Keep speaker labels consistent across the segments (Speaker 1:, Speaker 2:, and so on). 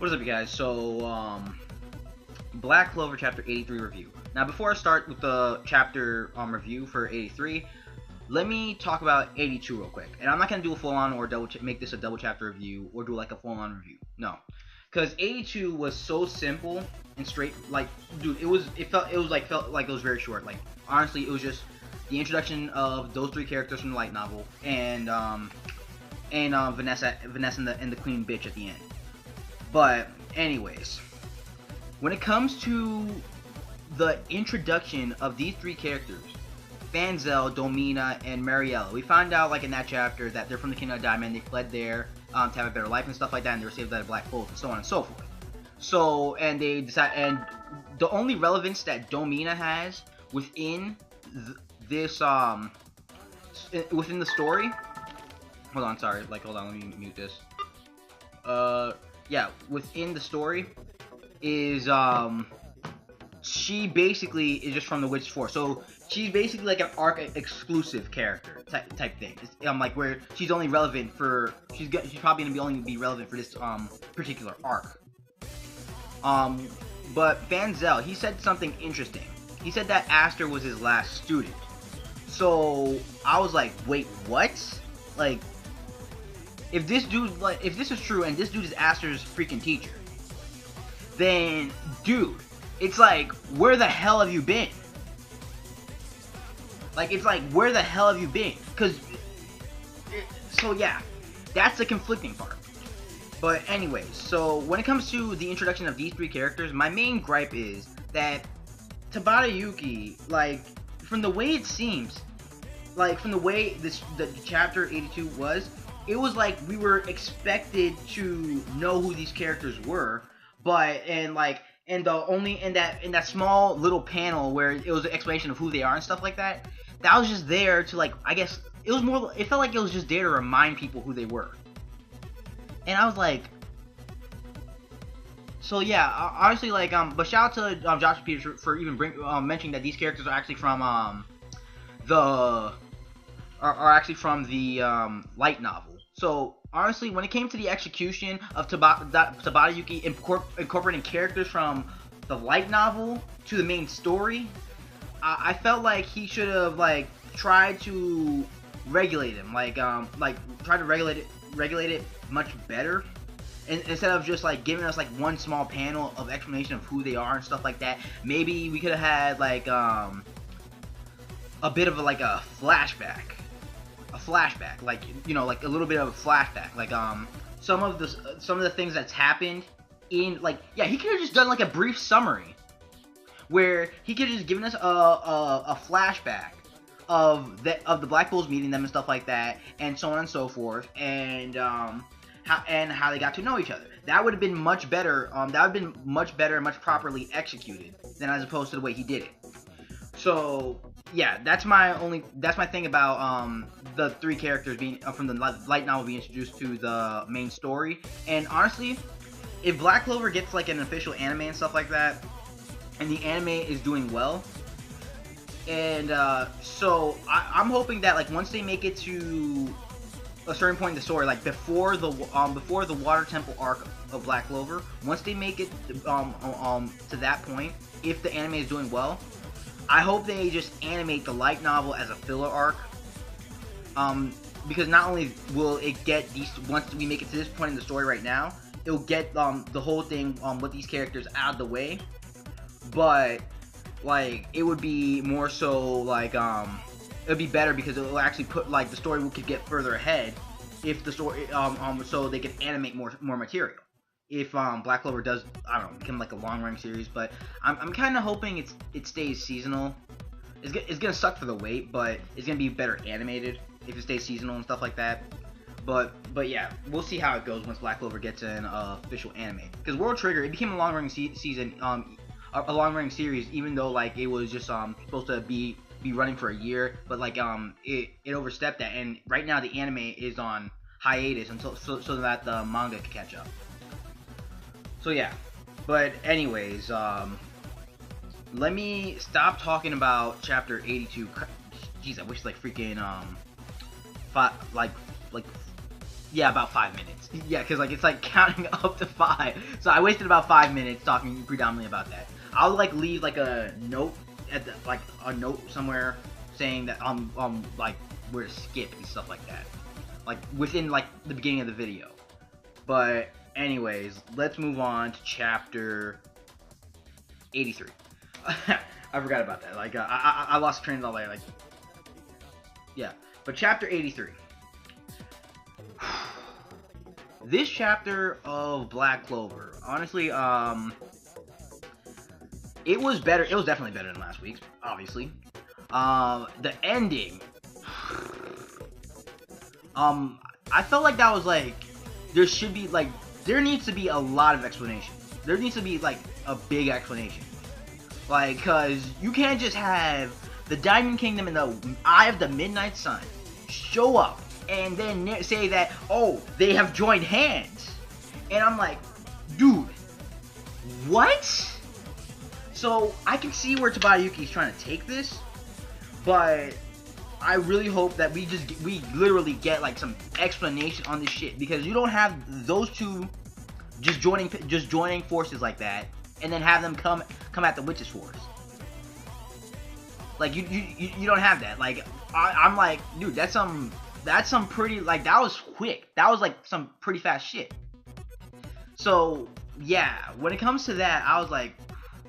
Speaker 1: What is up, you guys? So, Black Clover Chapter 83 review. Now, before I start with the chapter review for 83, let me talk about 82 real quick. And I'm not gonna do a full-on or make this a double chapter review or do like a full-on review. No, because 82 was so simple and straight. Like, dude, felt like it was very short. Like, honestly, it was just the introduction of those three characters from the light novel and Vanessa and the Queen Bitch at the end. But anyways, when it comes to the introduction of these three characters, Fanell, Domina, and Mariella, we find out like in that chapter that they're from the Kingdom of Diamond. They fled there to have a better life and stuff like that, and they were saved by the Black Bolt and so on and so forth. So, and they decide, and the only relevance that Domina has within within the story. Hold on, sorry. Hold on. Let me mute this. Yeah, within the story is she basically is just from the Witch Force, so she's basically like an arc exclusive character type thing. It's, like where she's only relevant for she's probably gonna only be relevant for this particular arc. But Fanell, he said something interesting. He said that Asta was his last student. So I was like, wait, what? Like, if this is true and this dude is Asta's freaking teacher, then, dude, it's like, where the hell have you been? Like, it's like, where the hell have you been? So yeah, that's the conflicting part. But anyways, so when it comes to the introduction of these three characters, my main gripe is that Tabata Yuki, like, from the way it seems, like, from the way the chapter 82 was, it was like we were expected to know who these characters were, but in that small little panel where it was an explanation of who they are and stuff like that, that was just there to, like, I guess it felt like it was just there to remind people who they were. And I was like, so yeah, honestly, like, but shout out to Josh Peters for even mentioning that these characters are actually from the light novel. So honestly, when it came to the execution of Tabata Yuki incorporating characters from the light novel to the main story, I felt like he should have like tried to regulate him, try to regulate it much better. Instead of just like giving us like one small panel of explanation of who they are and stuff like that, maybe we could have had like a bit of a flashback, like, you know, like a little bit of a flashback, like some of the things that's happened in, like, yeah, he could have just done like a brief summary where he could have just given us a flashback of the Black Bulls meeting them and stuff like that, and so on and so forth, and how they got to know each other. That would have been much better. That would have been much better and much properly executed than as opposed to the way he did it. So yeah, that's my thing about the three characters being from the light novel being introduced to the main story. And honestly, if Black Clover gets like an official anime and stuff like that, and the anime is doing well, and so I'm hoping that like once they make it to a certain point in the story, like before the Water Temple arc of Black Clover, once they make it to that point, if the anime is doing well, I hope they just animate the light novel as a filler arc, because not only will it get these, once we make it to this point in the story right now, it'll get the whole thing with these characters out of the way, but like it would be more so like it would be better because it will actually put like the story could get further ahead if the story so they could animate more material. If Black Clover does, I don't know, become like a long-running series, but I'm kind of hoping it stays seasonal. It's gonna suck for the wait, but it's gonna be better animated if it stays seasonal and stuff like that. But yeah, we'll see how it goes once Black Clover gets an official anime. Because World Trigger, it became a long-running season, a long-running series, even though like it was just supposed to be running for a year, but like it overstepped that, and right now the anime is on hiatus until so that the manga can catch up. So yeah, but anyways, let me stop talking about chapter 82. Jeez, I wish like freaking Yeah, about 5 minutes. Yeah, because like it's like counting up to 5. So I wasted about 5 minutes talking predominantly about that. I'll like leave like a note at the like a note somewhere saying that like where to skip and stuff like that, like within like the beginning of the video. But anyways, let's move on to chapter 83. I forgot about that. Like I lost train of thought. Like yeah, but chapter 83. This chapter of Black Clover, honestly, it was better. It was definitely better than last week's, obviously. The ending, I felt like that was like, there should be like, there needs to be a lot of explanation. There needs to be like a big explanation, like, cause you can't just have the Diamond Kingdom and the Eye of the Midnight Sun show up and then say that, oh, they have joined hands. And I'm like, dude, what? So I can see where Tabayuki's trying to take this, but I really hope that we literally get like some explanation on this shit, because you don't have those two just joining forces like that and then have them come at the Witch's Force. Like you don't have that. Like I'm like, dude, that's some pretty, like, that was quick. That was like some pretty fast shit. So yeah, when it comes to that, I was like,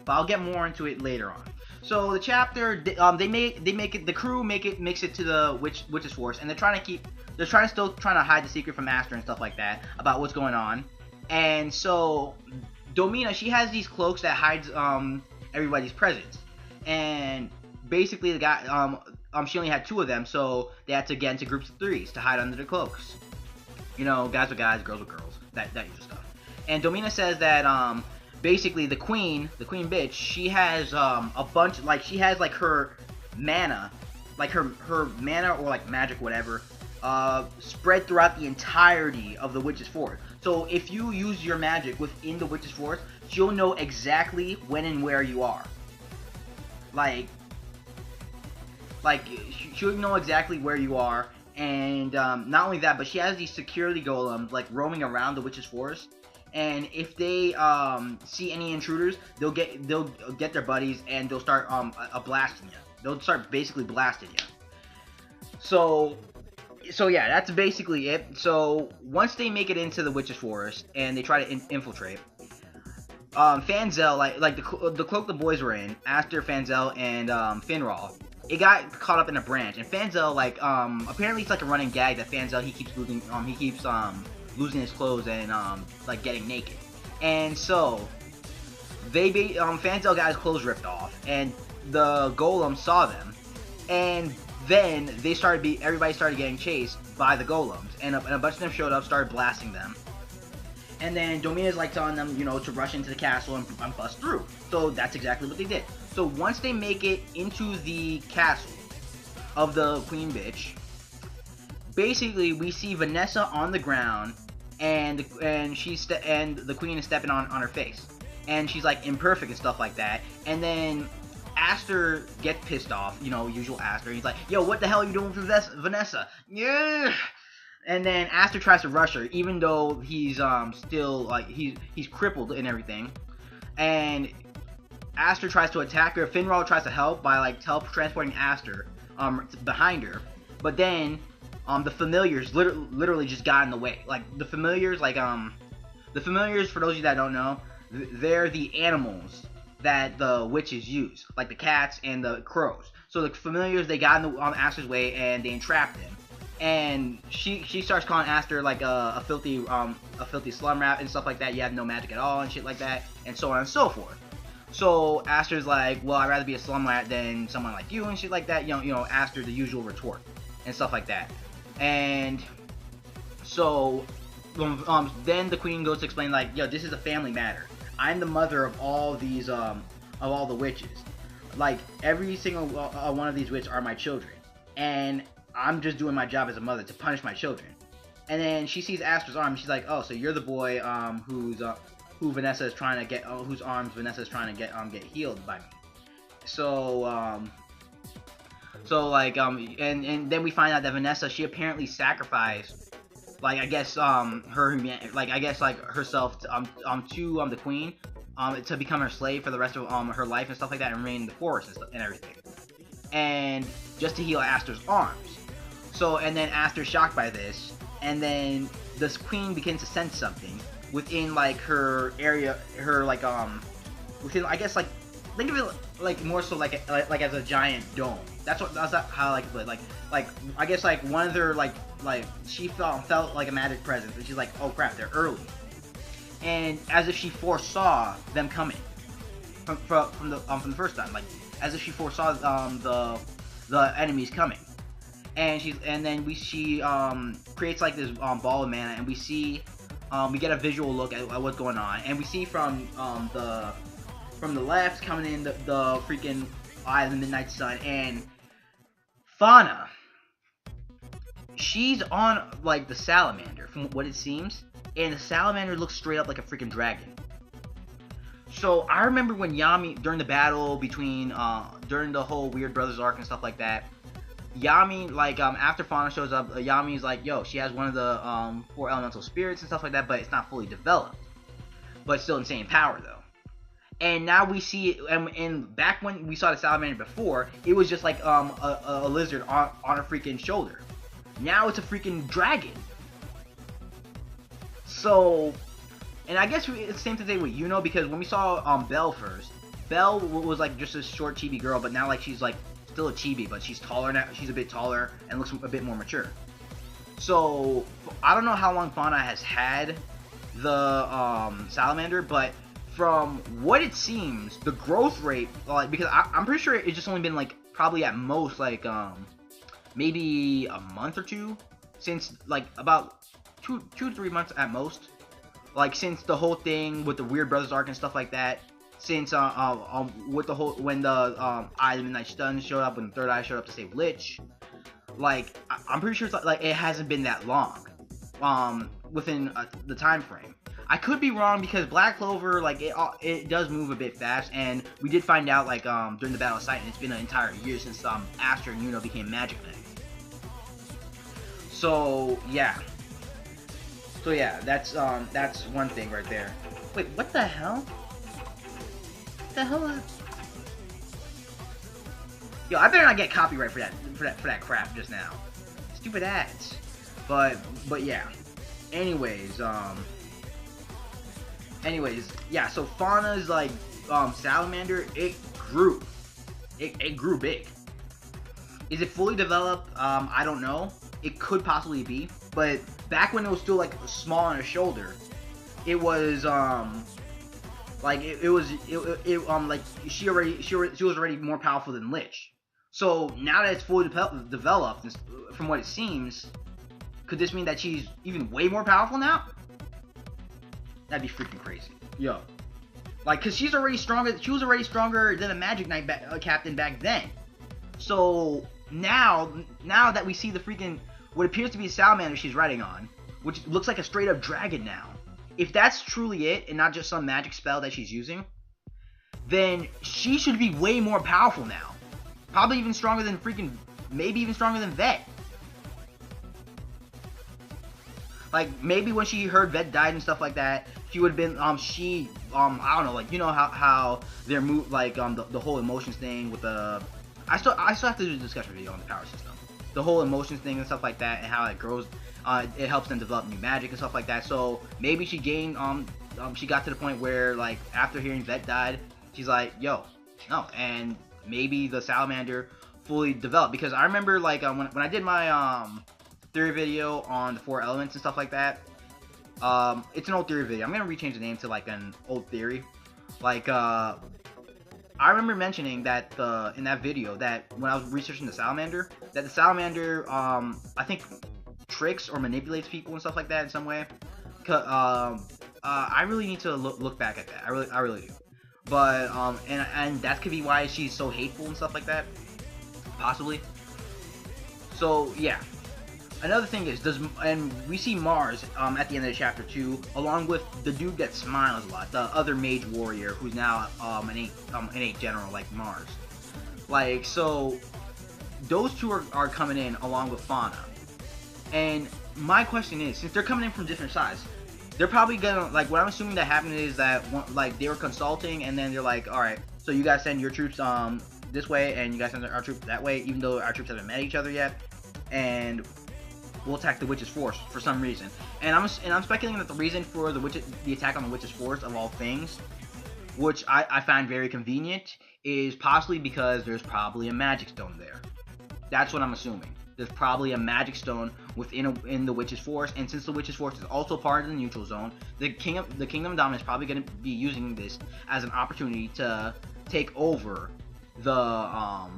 Speaker 1: but I'll get more into it later on. So the chapter, they make it, the crew mix it to the Witch's Force, and they're still trying to hide the secret from Asta and stuff like that about what's going on. And so Domina, she has these cloaks that hides everybody's presence, and basically the guy, she only had 2 of them, so they had to get into groups of 3s to hide under the cloaks. You know, guys with guys, girls with girls, that usual stuff. And Domina says that basically the queen bitch, she has a bunch, like, she has like her mana, like her mana or like magic, whatever, spread throughout the entirety of the Witch's Force. So if you use your magic within the Witch's Force, she'll know exactly when and where you are. Like she'll know exactly where you are, and not only that, but she has these security golems like roaming around the Witch's Force, and if they see any intruders, they'll get their buddies and they'll start blasting you. They'll start basically blasting you. So yeah, that's basically it. So once they make it into the Witch's Forest and they try to infiltrate, Fanell, like the cloak the boys were in, Asta, Fanell, and Finral, it got caught up in a branch, and Fanell, like, apparently it's like a running gag that Fanell, he keeps losing his clothes and like getting naked. And so Fanell got his clothes ripped off, and the golem saw them, and then everybody started getting chased by the golems, and a bunch of them showed up, started blasting them. And then Domina's like telling them, you know, to rush into the castle and bust through. So that's exactly what they did. So once they make it into the castle of the queen bitch, basically we see Vanessa on the ground, and the queen is stepping on her face, and she's like imperfect and stuff like that. And then Asta gets pissed off, you know, usual Asta. He's like, yo, what the hell are you doing with Vanessa? Yeah. And then Asta tries to rush her, even though he's still like he's crippled and everything. And Asta tries to attack her. Finral tries to help by like transporting Asta behind her. But then the familiars literally just got in the way. Like the familiars, for those of you that don't know, they're the animals that the witches use, like the cats and the crows. So the familiars, they got in Asta's way and they entrapped him. And she starts calling Asta like a filthy slum rat and stuff like that. You have no magic at all and shit like that, and so on and so forth. So Asta's like, well, I'd rather be a slum rat than someone like you and shit like that. You know, Asta, the usual retort and stuff like that. And so then the queen goes to explain like, yo, this is a family matter. I'm the mother of all these of all the witches. Like every single one of these witches are my children, and I'm just doing my job as a mother to punish my children. And then she sees Asta's arm, and she's like, oh, so you're the boy who Vanessa is trying to get, whose arms Vanessa is trying to get healed by me. So and then we find out that Vanessa, she apparently sacrificed like I guess like I guess like herself to the queen to become her slave for the rest of her life and stuff like that, and reign in the forest and stuff and everything, and just to heal Asta's arms. So, and then Asta's shocked by this, and then this queen begins to sense something within like her area, her like within, I guess, like, think of it like more so like as a giant dome. That's how I like to put it. Like I guess like one of their like she felt like a magic presence, and she's like, oh crap, they're early, and as if she foresaw them coming from the first time, like as if she foresaw the enemies coming, and then she creates like this ball of mana, and we see we get a visual look at what's going on, and we see from the left coming in the freaking Eye of the Midnight Sun, and Fauna, she's on like the salamander from what it seems, and the salamander looks straight up like a freaking dragon. So I remember when Yami, during the battle between during the whole Weird Brothers arc and stuff like that, Yami, like after Fauna shows up, Yami's like, yo, she has one of the 4 elemental spirits and stuff like that, but it's not fully developed, but still insane power though. And now we see it, and back when we saw the salamander before, it was just like a lizard on a freaking shoulder. Now it's a freaking dragon. So, and I guess it's the same thing with Yuno, because when we saw Belle first, Belle was like just a short chibi girl, but now like she's like still a chibi, but she's taller now. She's a bit taller and looks a bit more mature. So I don't know how long Fauna has had the salamander, but from what it seems, the growth rate, like, because I'm pretty sure it's just only been like probably at most like maybe a month or two, since like about two to 3 months at most, like since the whole thing with the Weird Brothers arc and stuff like that, since with the whole, when the Eye of the Midnight Sun showed up, when the Third Eye showed up to save Lich, like I'm pretty sure it's like it hasn't been that long within the time frame. I could be wrong, because Black Clover, like, it does move a bit fast, and we did find out, like, during the Battle of Titan, it's been an entire year since Asta and Yuno became Magic Knight. So yeah, that's one thing right there. Wait, what the hell? What the hell is... Yo, I better not get copyright for that crap just now. Stupid ads. But yeah. Anyways, yeah, so Fauna's like salamander, it grew big. Is it fully developed? I don't know. It could possibly be, but back when it was still like small on her shoulder, it was like like she was already more powerful than Lich. So now that it's fully developed, from what it seems, could this mean that she's even way more powerful now? That'd be freaking crazy. Yo. Like, cause she's already stronger. She was already stronger than a Magic Knight captain back then. So now that we see the freaking, what appears to be a salamander she's riding on, which looks like a straight up dragon now. If that's truly it, and not just some magic spell that she's using, then she should be way more powerful now. Probably even stronger than freaking, maybe even stronger than Vet. Like, maybe when she heard Vet died and stuff like that, she would have been, I don't know, like, you know how their move, like, the whole emotions thing with the, I still have to do a discussion video on the power system. The whole emotions thing and stuff like that, and how it grows, it helps them develop new magic and stuff like that. So, maybe she gained, she got to the point where, like, after hearing Vet died, she's like, yo, no, and maybe the salamander fully developed. Because I remember, like, when I did my, theory video on the 4 elements and stuff like that. It's an old theory video. I'm gonna rechange the name to like an old theory. Like I remember mentioning that in that video, that when I was researching the salamander, that the salamander I think tricks or manipulates people and stuff like that in some way. I really need to look back at that. I really do. But and that could be why she's so hateful and stuff like that. Possibly. So yeah. Another thing is, and we see Mars at the end of chapter 2, along with the dude that smiles a lot, the other mage warrior who's now an 8 general like Mars. Like, so those two are coming in along with Fauna, and my question is, since they're coming in from different sides, they're probably gonna, like, what I'm assuming that happened is that like they were consulting, and then they're like, all right, so you guys send your troops this way, and you guys send our troops that way, even though our troops haven't met each other yet, and we'll attack the witch's force for some reason. And I'm speculating that the reason for the attack on the witch's force, of all things, which I find very convenient, is possibly because there's probably a magic stone there. That's what I'm assuming. There's probably a magic stone in the witch's force, and since the witch's force is also part of the neutral zone, the kingdom of Dominant is probably going to be using this as an opportunity to take over the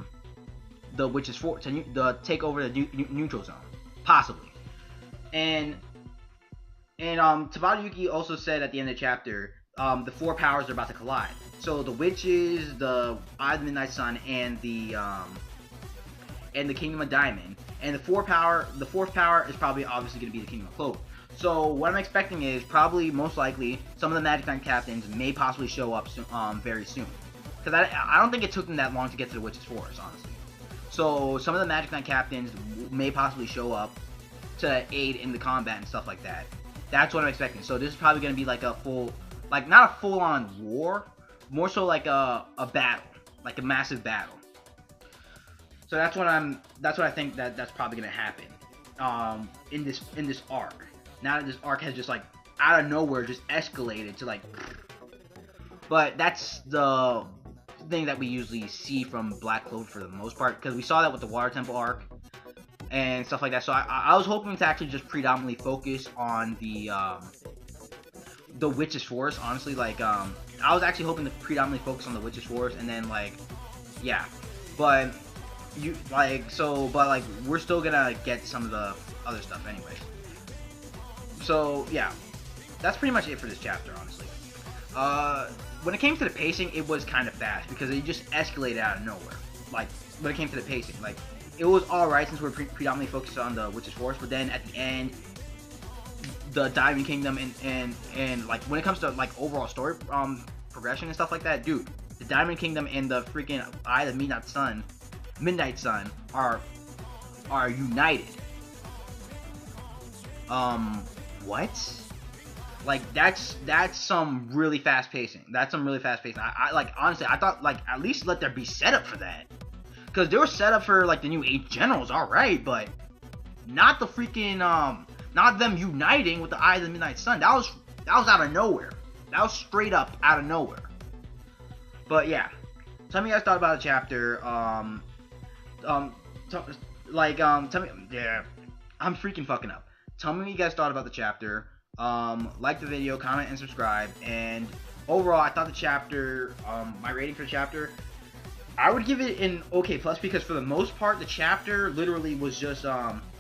Speaker 1: witch's force, to take over the neutral zone, possibly. And Tabarayuki also said at the end of the chapter, the four powers are about to collide. So the witches, the Eye of the Midnight Sun, and the Kingdom of Diamond, and the fourth power is probably obviously going to be the Kingdom of Clover. So what I'm expecting is probably, most likely, some of the Magic Knight captains may possibly show up very soon, because I don't think it took them that long to get to the Witch's Forest, honestly. So some of the Magic Knight captains may possibly show up to aid in the combat and stuff like that. That's what I'm expecting. So this is probably going to be like a not a full-on war, more so like a battle, like a massive battle. So that's what I think that's probably gonna happen in this arc. Now that this arc has just, like, out of nowhere just escalated to, like, but that's the thing that we usually see from Black Clover for the most part, because we saw that with the Water Temple arc and stuff like that. So I was hoping to actually just predominantly focus on the Witch's Forest, honestly. Like, I was actually hoping to predominantly focus on the Witch's Forest, and then, like, yeah, but we're still gonna get some of the other stuff anyways. So yeah, that's pretty much it for this chapter, honestly. When it came to the pacing, it was kind of fast because it just escalated out of nowhere. Like, when it came to the pacing, like, it was alright since we're predominantly focused on the Witch's Forest, but then at the end, the Diamond Kingdom and like, when it comes to, like, overall story progression and stuff like that, dude, the Diamond Kingdom and the freaking Eye of the Midnight Sun are united. What? Like, that's some really fast pacing. That's some really fast pacing. I like, honestly, I thought, like, at least let there be setup for that, because they were set up for, like, the new 8 generals, alright, but not the freaking not them uniting with the Eye of the Midnight Sun. That was out of nowhere. That was straight up out of nowhere. But yeah, tell me you guys thought about the chapter. Tell me, yeah, I'm freaking fucking up. Tell me what you guys thought about the chapter. Like the video, comment, and subscribe. And overall, I thought the chapter, my rating for the chapter, I would give it an OK plus, because for the most part, the chapter literally was just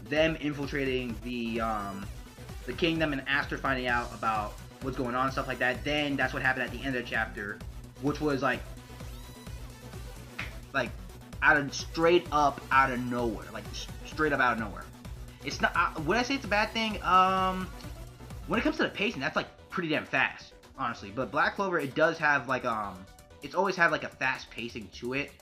Speaker 1: them infiltrating the kingdom and Asta finding out about what's going on and stuff like that. Then that's what happened at the end of the chapter, which was like straight up out of nowhere. Like, straight up out of nowhere. It's not, would I say it's a bad thing? When it comes to the pacing, that's, like, pretty damn fast, honestly. But Black Clover, it does have, like, it's always had, like, a fast pacing to it.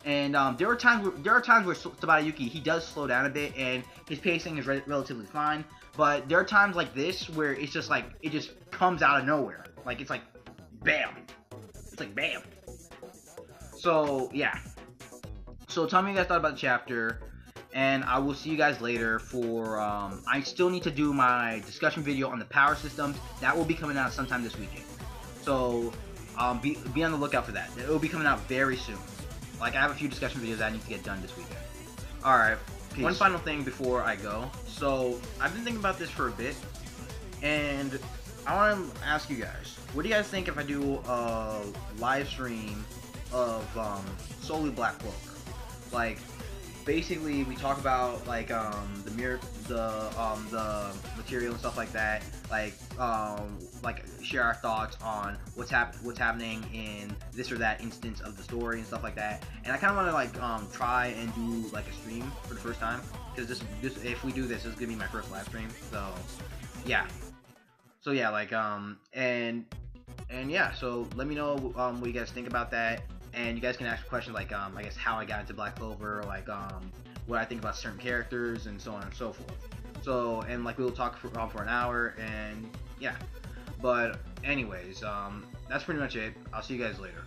Speaker 1: And there are times where Tabarayuki, he does slow down a bit, and his pacing is relatively fine. But there are times like this where it's just like, it just comes out of nowhere. Like, it's like, bam. It's like, bam. So, yeah. So tell me what you guys thought about the chapter, and I will see you guys later for, I still need to do my discussion video on the power systems. That will be coming out sometime this weekend. So, be on the lookout for that. It will be coming out very soon. Like, I have a few discussion videos that I need to get done this weekend. Alright, one final thing before I go. So, I've been thinking about this for a bit, and I want to ask you guys, what do you guys think if I do a live stream of solely Black Clover? Like, basically, we talk about, like, the material and stuff like that. Like share our thoughts on what's happening in this or that instance of the story and stuff like that. And I kind of want to, like, try and do, like, a stream for the first time, because this if we do this is gonna be my first live stream. So yeah. So yeah, like, and yeah. So let me know what you guys think about that. And you guys can ask questions like, I guess how I got into Black Clover, or like, what I think about certain characters, and so on and so forth. So, and like we'll talk for an hour, and yeah. But anyways, that's pretty much it. I'll see you guys later.